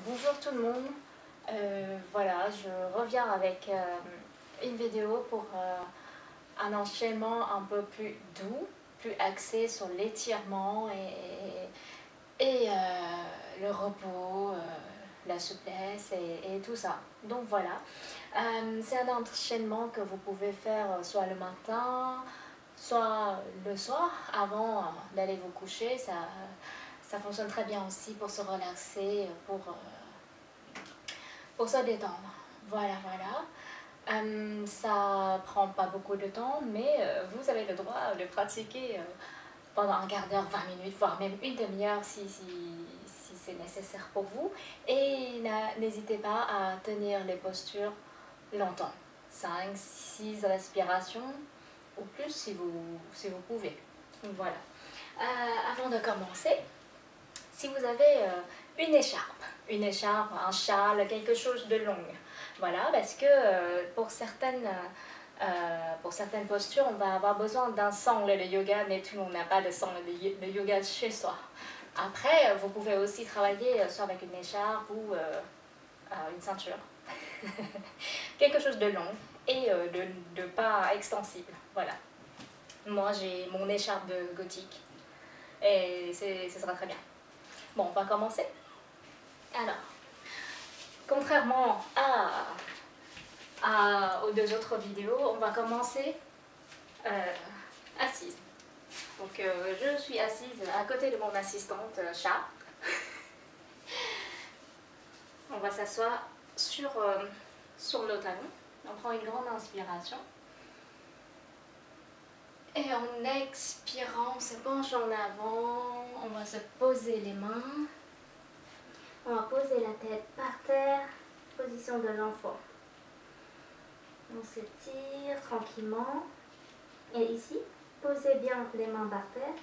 Bonjour tout le monde, voilà, je reviens avec une vidéo pour un enchaînement un peu plus doux, plus axé sur l'étirement et le repos, la souplesse et tout ça. Donc voilà, c'est un enchaînement que vous pouvez faire soit le matin, soit le soir avant d'aller vous coucher. Ça fonctionne très bien aussi pour se relaxer, pour se détendre. Voilà, voilà. Ça prend pas beaucoup de temps, mais vous avez le droit de pratiquer pendant un quart d'heure, 20 minutes, voire même une demi-heure si c'est nécessaire pour vous. Et n'hésitez pas à tenir les postures longtemps. 5, 6 respirations ou plus si vous pouvez. Voilà. Avant de commencer, si vous avez une écharpe, un châle, quelque chose de long, voilà, parce que pour certaines postures, on va avoir besoin d'un sangle de yoga, mais tout le monde n'a pas de sangle de yoga chez soi. Après, vous pouvez aussi travailler soit avec une écharpe ou une ceinture. Quelque chose de long et de pas extensible, voilà. Moi, j'ai mon écharpe de gothique et ce sera très bien. Bon, on va commencer. Alors, contrairement aux deux autres vidéos, on va commencer assise. Donc, je suis assise à côté de mon assistante chat. On va s'asseoir sur nos talons. On prend une grande inspiration. Et en expirant, on se penche en avant. On va se poser les mains. On va poser la tête par terre, position de l'enfant. On s'étire tranquillement. Et ici, posez bien les mains par terre.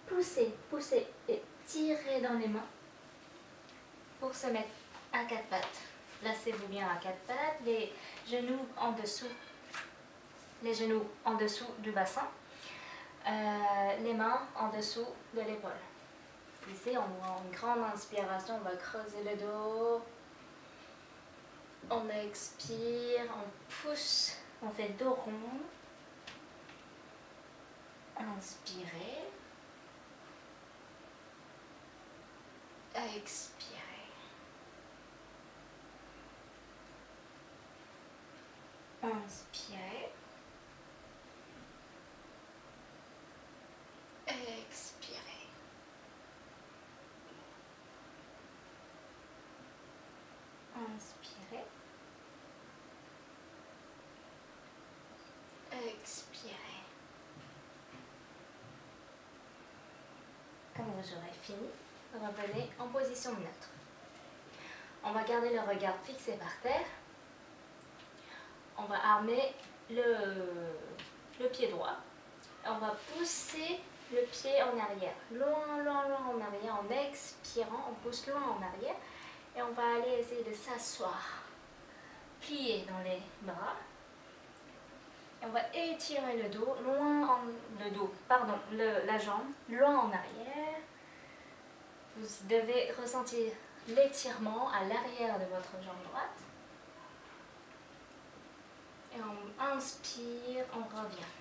Poussez, poussez et tirez dans les mains pour se mettre à quatre pattes. Placez-vous bien à quatre pattes, les genoux en dessous du bassin, les mains en dessous de l'épaule. Ici, on a une grande inspiration, on va creuser le dos. On expire, on pousse, on fait dos rond. Inspirez. Expirez. Inspirez. Expirez. Inspirez. Expirez. Quand vous aurez fini, revenez en position neutre. On va garder le regard fixé par terre. On va armer le pied droit. On va pousser le pied en arrière, loin, loin, loin en arrière. En expirant, on pousse loin en arrière. Et on va aller essayer de s'asseoir. Plier dans les bras. Et on va étirer le dos, la jambe, loin en arrière. Vous devez ressentir l'étirement à l'arrière de votre jambe droite. Et on inspire, on revient.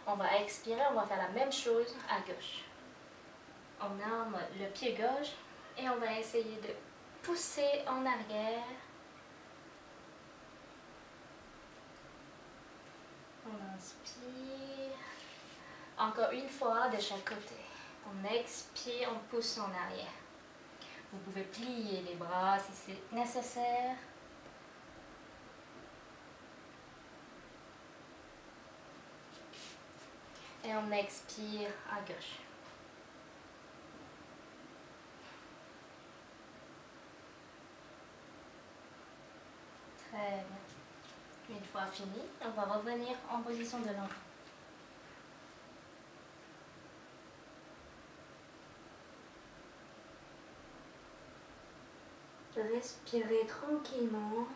On va expirer, on va faire la même chose à gauche. On arme le pied gauche et on va essayer de pousser en arrière. On inspire. Encore une fois de chaque côté. On expire, on pousse en arrière. Vous pouvez plier les bras si c'est nécessaire. Et on expire à gauche. Très bien. Une fois fini, on va revenir en position de l'enfant. Respirez tranquillement.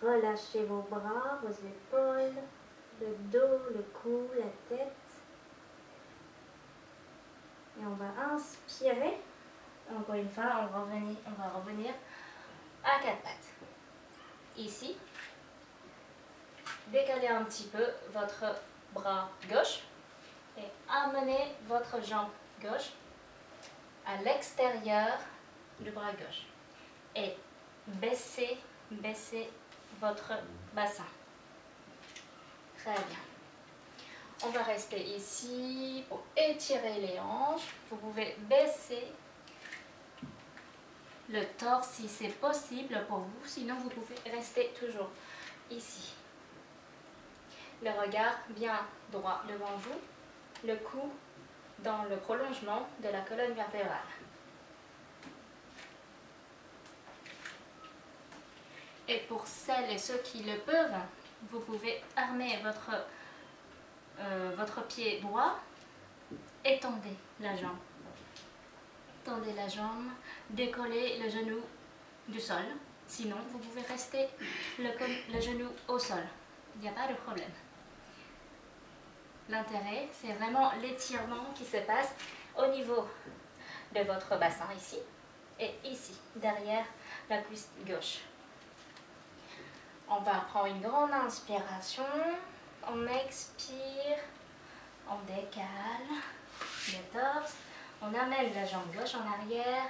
Relâchez vos bras, vos épaules, le dos, le cou, la tête. Et on va inspirer Encore une fois, on va revenir à quatre pattes. Ici, décalez un petit peu votre bras gauche et amenez votre jambe gauche à l'extérieur du bras gauche. Et baissez votre bassin. Très bien. On va rester ici pour étirer les hanches. Vous pouvez baisser le torse si c'est possible pour vous. Sinon, vous pouvez rester toujours ici. Le regard bien droit devant vous. Le cou dans le prolongement de la colonne vertébrale. Et pour celles et ceux qui le peuvent, vous pouvez armer votre pied droit, étendez la jambe. Tendez la jambe, décollez le genou du sol. Sinon, vous pouvez rester le genou au sol. Il n'y a pas de problème. L'intérêt, c'est vraiment l'étirement qui se passe au niveau de votre bassin ici et ici, derrière la cuisse gauche. On va prendre une grande inspiration, on expire, on décale le torse, on amène la jambe gauche en arrière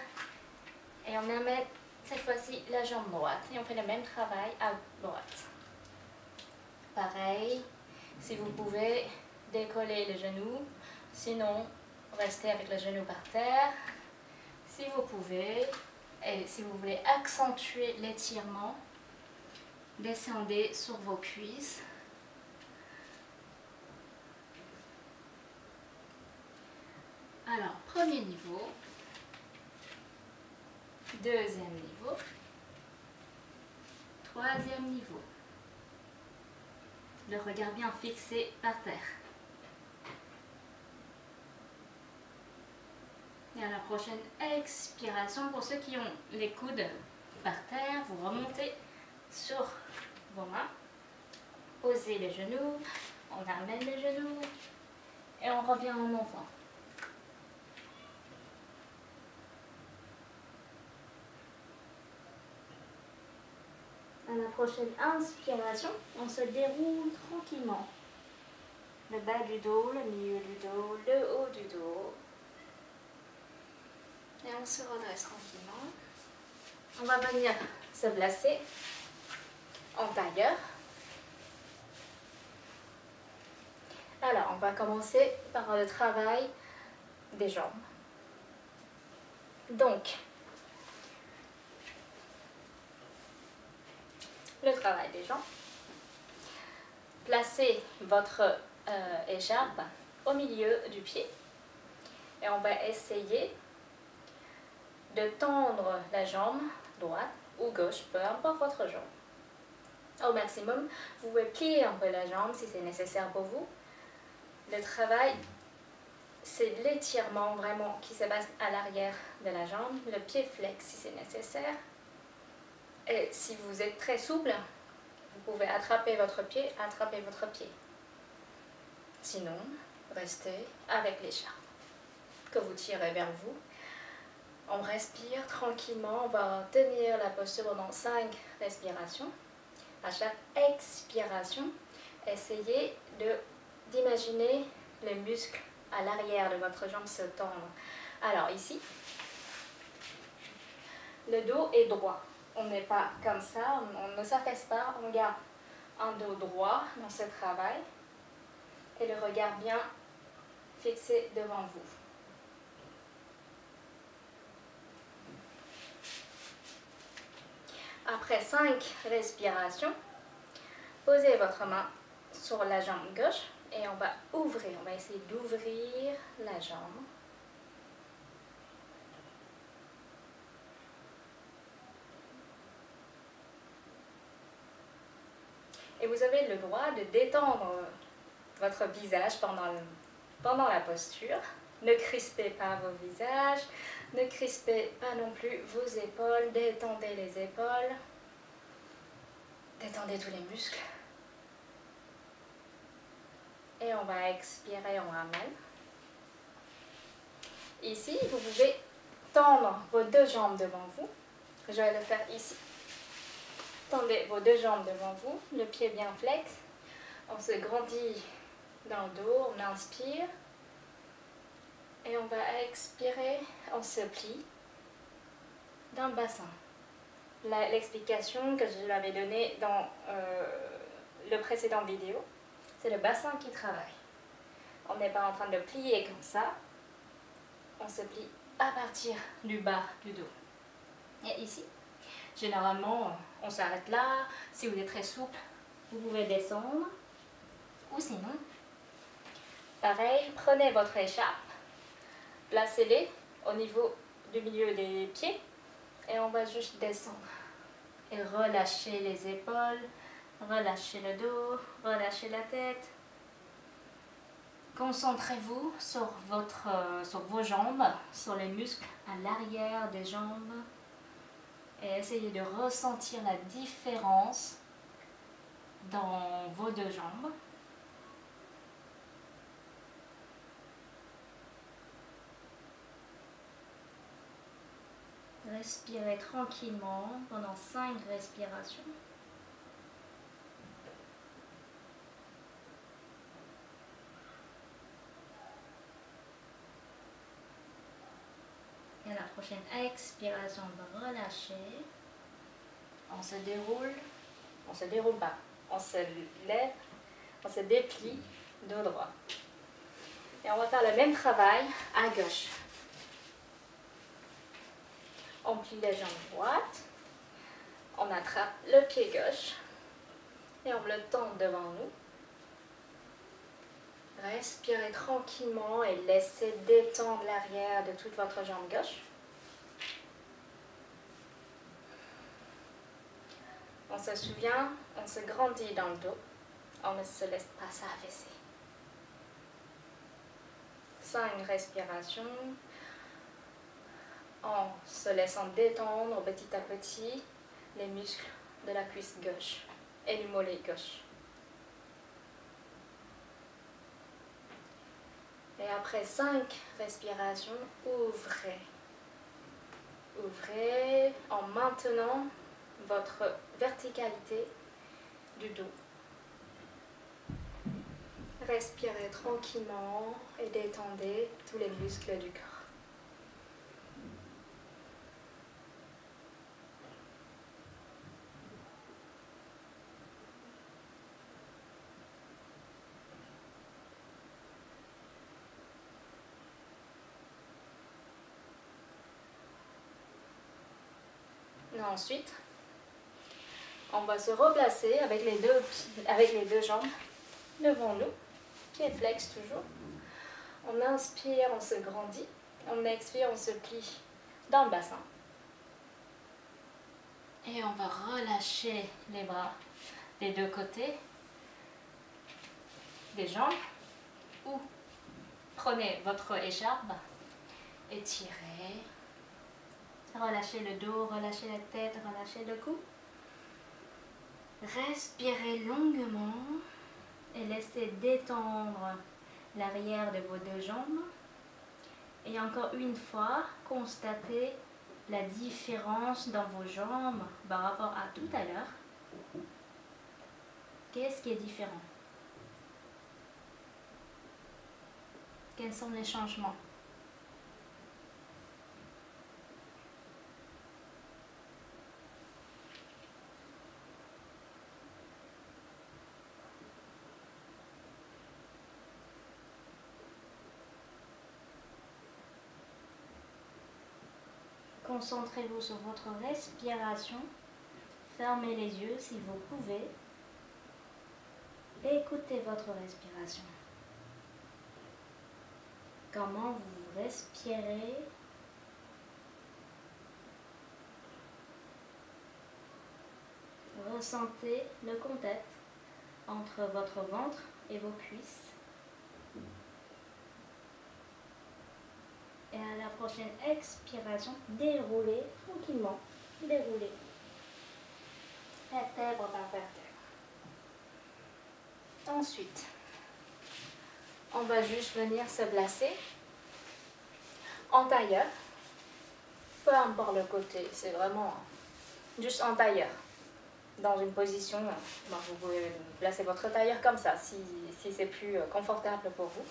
et on amène cette fois-ci la jambe droite et on fait le même travail à droite. Pareil, si vous pouvez décoller le genou, sinon restez avec le genou par terre. Si vous pouvez, et si vous voulez accentuer l'étirement, descendez sur vos cuisses. Alors, premier niveau, deuxième niveau, troisième niveau. Le regard bien fixé par terre. Et à la prochaine expiration, pour ceux qui ont les coudes par terre, vous remontez sur vos mains, posez les genoux, on amène les genoux et on revient en enfant. À la prochaine inspiration, on se déroule tranquillement. Le bas du dos, le milieu du dos, le haut du dos. Et on se redresse tranquillement. On va venir se placer en tailleur. Alors, on va commencer par le travail des jambes. Donc, le travail des jambes. Placez votre écharpe au milieu du pied et on va essayer de tendre la jambe droite ou gauche, peu importe votre jambe. Au maximum, vous pouvez plier un peu la jambe si c'est nécessaire pour vous. Le travail, c'est l'étirement vraiment qui se passe à l'arrière de la jambe, le pied flex si c'est nécessaire. Et si vous êtes très souple, vous pouvez attraper votre pied. Sinon, restez avec l'écharpe que vous tirez vers vous. On respire tranquillement, on va tenir la posture pendant 5 respirations. À chaque expiration, essayez d'imaginer les muscles à l'arrière de votre jambe se tendre. Alors ici, le dos est droit. On n'est pas comme ça, on ne s'affaisse pas, on garde un dos droit dans ce travail et le regard bien fixé devant vous. Après 5 respirations, posez votre main sur la jambe gauche et on va ouvrir, on va essayer d'ouvrir la jambe. Et vous avez le droit de détendre votre visage pendant la posture. Ne crispez pas vos visages, ne crispez pas non plus vos épaules, détendez les épaules, détendez tous les muscles. Et on va expirer, on ramène. Ici, vous pouvez tendre vos deux jambes devant vous. Je vais le faire ici. Tendez vos deux jambes devant vous, le pied bien flex. On se grandit dans le dos, on inspire. Et on va expirer, on se plie dans le bassin. L'explication que je l'avais donnée dans le précédent vidéo, c'est le bassin qui travaille. On n'est pas en train de plier comme ça. On se plie à partir du bas du dos. Et ici, généralement, on s'arrête là. Si vous êtes très souple, vous pouvez descendre. Ou sinon, pareil, prenez votre écharpe, placez-les au niveau du milieu des pieds et on va juste descendre. Et relâchez les épaules, relâchez le dos, relâchez la tête. Concentrez-vous sur vos jambes, sur les muscles à l'arrière des jambes. Et essayez de ressentir la différence dans vos deux jambes. Respirez tranquillement pendant 5 respirations. Et à la prochaine expiration, on va relâcher. On se déroule pas. On se lève, on se déplie dos droit. Et on va faire le même travail à gauche. On plie les jambes droites, on attrape le pied gauche et on le tend devant nous. Respirez tranquillement et laissez détendre l'arrière de toute votre jambe gauche. On se souvient, on se grandit dans le dos, on ne se laisse pas s'affaisser. 5 respirations. En se laissant détendre petit à petit les muscles de la cuisse gauche et du mollet gauche. Et après 5 respirations, ouvrez. Ouvrez en maintenant votre verticalité du dos. Respirez tranquillement et détendez tous les muscles du corps. Ensuite, on va se replacer avec les deux jambes devant nous, pied flex toujours. On inspire, on se grandit. On expire, on se plie dans le bassin. Et on va relâcher les bras des deux côtés des jambes. Ou prenez votre écharpe, étirez. Relâchez le dos, relâchez la tête, relâchez le cou. Respirez longuement et laissez détendre l'arrière de vos deux jambes. Et encore une fois, constatez la différence dans vos jambes par rapport à tout à l'heure. Qu'est-ce qui est différent? Quels sont les changements? Concentrez-vous sur votre respiration. Fermez les yeux si vous pouvez. Écoutez votre respiration. Comment vous respirez? Ressentez le contact entre votre ventre et vos cuisses. Et à la prochaine expiration, déroulez tranquillement. Déroulez. Vertèbre par vertèbre. Ensuite, on va juste venir se placer en tailleur. peu importe le côté, c'est vraiment juste en tailleur. Dans une position, vous pouvez placer votre tailleur comme ça, si c'est plus confortable pour vous.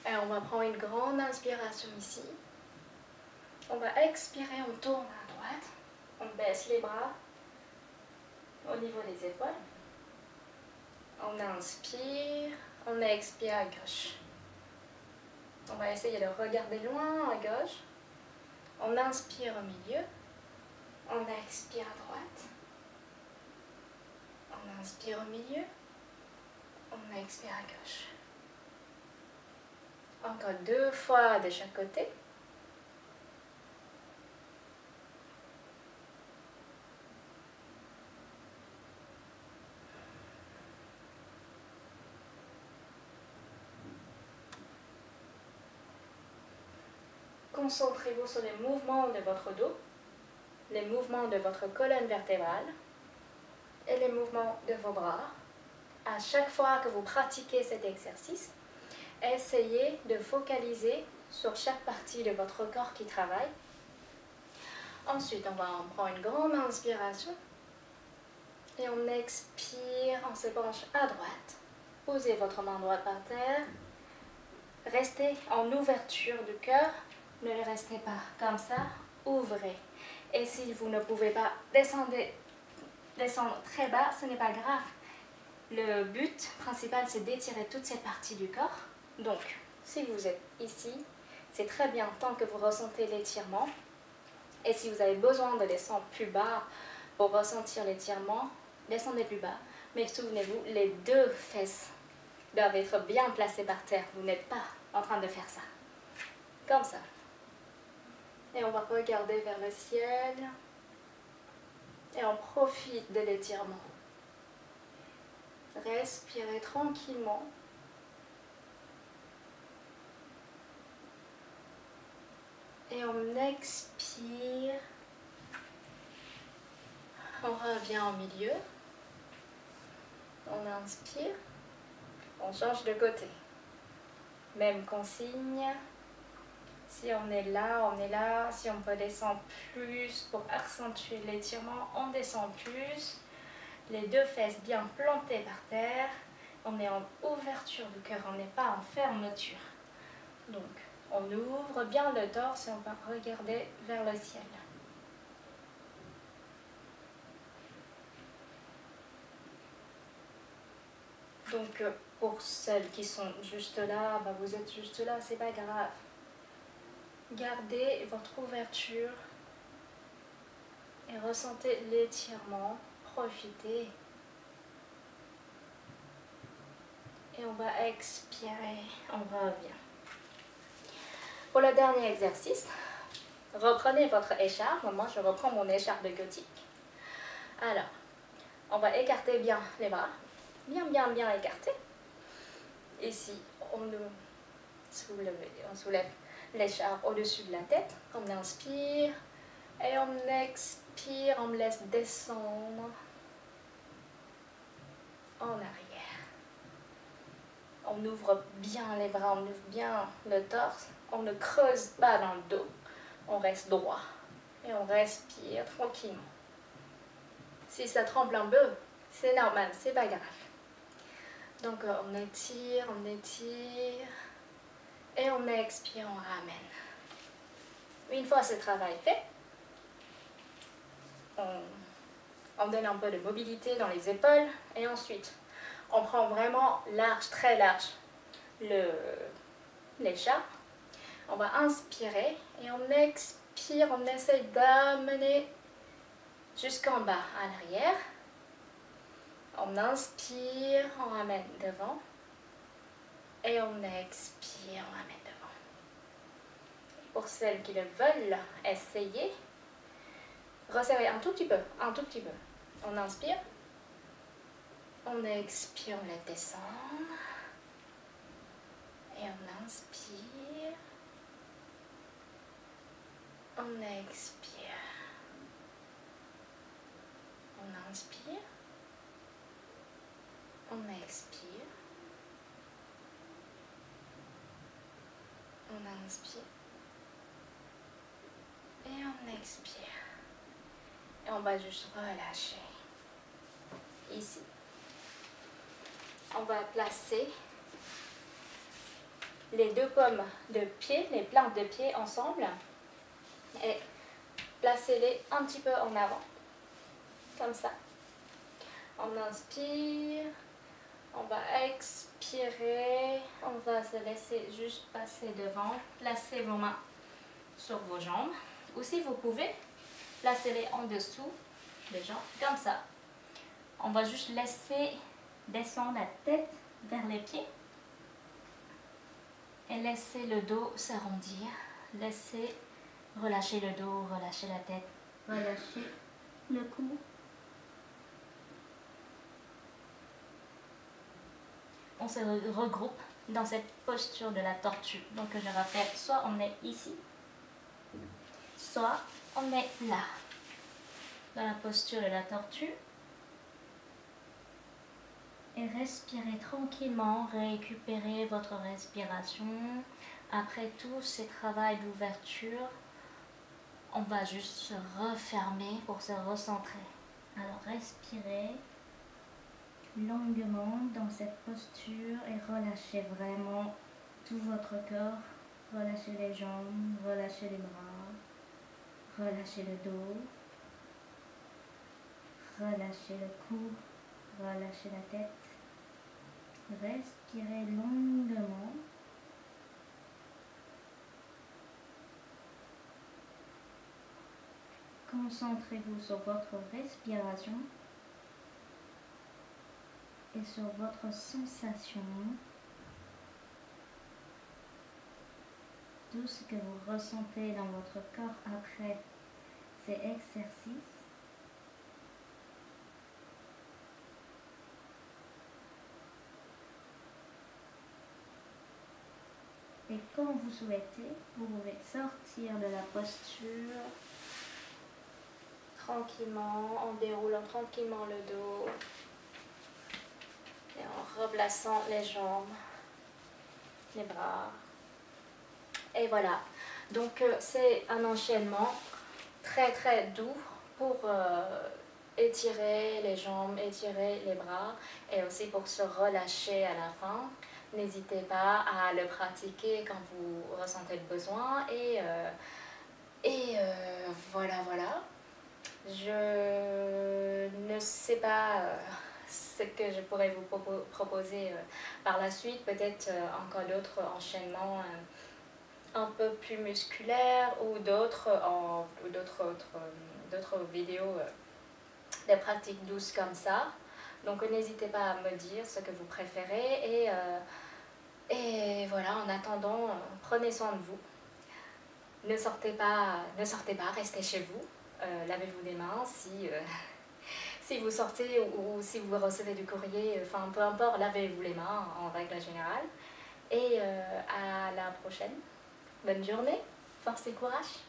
Et on va prendre une grande inspiration ici. On va expirer, on tourne à droite. On baisse les bras au niveau des épaules. On inspire, on expire à gauche. On va essayer de regarder loin à gauche. On inspire au milieu. On expire à droite. On inspire au milieu. On expire à gauche. Encore 2 fois de chaque côté. Concentrez-vous sur les mouvements de votre dos, les mouvements de votre colonne vertébrale et les mouvements de vos bras. À chaque fois que vous pratiquez cet exercice, essayez de focaliser sur chaque partie de votre corps qui travaille. Ensuite, on va en prendre une grande inspiration et on expire, on se penche à droite. Posez votre main droite par terre. Restez en ouverture du cœur. Ne restez pas comme ça, ouvrez. Et si vous ne pouvez pas descendre très bas, ce n'est pas grave. Le but principal, c'est d'étirer toute cette partie du corps. Donc, si vous êtes ici, c'est très bien tant que vous ressentez l'étirement. Et si vous avez besoin de descendre plus bas pour ressentir l'étirement, descendez plus bas. Mais souvenez-vous, les 2 fesses doivent être bien placées par terre. Vous n'êtes pas en train de faire ça. Comme ça. Et on va regarder vers le ciel. Et on profite de l'étirement. Respirez tranquillement. Et on expire. On revient au milieu. On inspire. On change de côté. Même consigne. Si on est là, on est là. Si on peut descendre plus pour accentuer l'étirement, on descend plus. Les 2 fesses bien plantées par terre. On est en ouverture du cœur, on n'est pas en fermeture. Donc, on ouvre bien le torse et on va regarder vers le ciel. Donc, pour celles qui sont juste là, vous êtes juste là, c'est pas grave. Gardez votre ouverture et ressentez l'étirement. Profitez. Et on va expirer. On revient. Pour le dernier exercice, reprenez votre écharpe. Moi, je reprends mon écharpe de gothique. Alors, on va écarter bien les bras. Bien écartés. Ici, on soulève l'écharpe au-dessus de la tête. On inspire et on expire. On me laisse descendre en arrière. On ouvre bien les bras, on ouvre bien le torse. On ne creuse pas dans le dos. On reste droit et on respire tranquillement. Si ça tremble un peu, c'est normal, c'est pas grave. Donc on étire et on expire, on ramène. Une fois ce travail fait, on donne un peu de mobilité dans les épaules et ensuite on prend vraiment large, très large l'écharpe. On va inspirer et on expire, on essaye d'amener jusqu'en bas à l'arrière. On inspire, on ramène devant. Et on expire, on ramène devant. Pour celles qui le veulent essayer, resserrez un tout petit peu, On inspire. On expire, on laisse descendre. Et on inspire. On expire. On inspire. On expire. On inspire. expire. Et on va juste relâcher. Ici. On va placer les deux pommes de pied, les plantes de pied ensemble. Et placez-les un petit peu en avant. Comme ça. On inspire. On va expirer. On va se laisser juste passer devant. Placez vos mains sur vos jambes. Ou si vous pouvez, placez-les en dessous des jambes. Comme ça. On va juste laisser descendre la tête vers les pieds. Et laissez le dos s'arrondir. Laissez relâcher le dos, relâcher la tête, relâcher le cou. On se regroupe dans cette posture de la tortue. Donc je rappelle, soit on est ici, soit on est là, dans la posture de la tortue. Et respirez tranquillement, récupérez votre respiration. Après tout ce travail d'ouverture, on va juste se refermer pour se recentrer. Alors respirez longuement dans cette posture et relâchez vraiment tout votre corps. Relâchez les jambes, relâchez les bras, relâchez le dos, relâchez le cou, relâchez la tête. Respirez longuement. Concentrez-vous sur votre respiration et sur votre sensation. Tout ce que vous ressentez dans votre corps après ces exercices. Et quand vous souhaitez, vous pouvez sortir de la posture tranquillement, en déroulant tranquillement le dos et en replaçant les jambes, les bras. Et voilà, donc c'est un enchaînement très très doux pour étirer les jambes, étirer les bras et aussi pour se relâcher à la fin. N'hésitez pas à le pratiquer quand vous ressentez le besoin voilà. Je ne sais pas ce que je pourrais vous proposer par la suite, peut-être encore d'autres enchaînements un peu plus musculaires ou d'autres vidéos des pratiques douces comme ça. Donc n'hésitez pas à me dire ce que vous préférez et voilà, en attendant, prenez soin de vous. Ne sortez pas, restez chez vous. Lavez-vous les mains si vous sortez ou si vous recevez du courrier, enfin peu importe, lavez-vous les mains en règle générale. Et à la prochaine. Bonne journée, force et courage.